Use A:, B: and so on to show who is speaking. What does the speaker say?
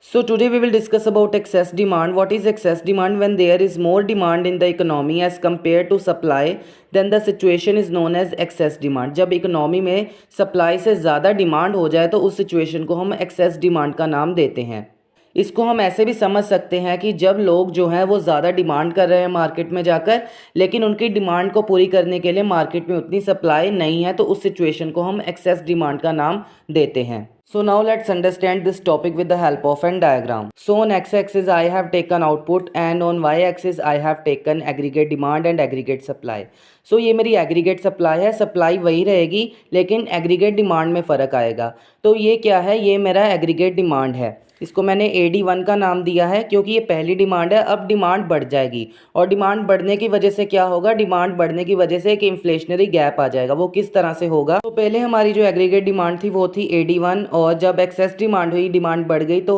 A: So today we will discuss about excess demand. What is excess demand? When there is more demand in the economy as compared to supply, then the situation is known as excess demand. जब economy में supply से ज़्यादा demand हो जाए तो उस situation को हम एक्सेस डिमांड का नाम देते हैं। इसको हम ऐसे भी समझ सकते हैं कि जब लोग जो हैं वो ज़्यादा डिमांड कर रहे हैं मार्केट में जाकर, लेकिन उनकी डिमांड को पूरी करने के लिए मार्केट में उतनी सप्लाई नहीं है, तो उस सिचुएशन को हम एक्सेस डिमांड का नाम देते हैं। So now let's understand this topic with the help of an diagram. So on x-axis I have taken output and on y-axis I have taken aggregate demand and aggregate supply. So ये मेरी aggregate supply है, supply वही रहेगी लेकिन aggregate demand में फ़र्क आएगा। तो ये क्या है? ये मेरा aggregate demand है। इसको मैंने AD1 का नाम दिया है क्योंकि ये पहली डिमांड है। अब डिमांड बढ़ जाएगी और डिमांड बढ़ने की वजह से क्या होगा? डिमांड बढ़ने की वजह से एक इन्फ्लेशनरी गैप आ जाएगा। वो किस तरह से होगा? तो पहले हमारी जो एग्रीगेट डिमांड थी वो थी AD1 और जब एक्सेस डिमांड हुई, डिमांड बढ़ गई तो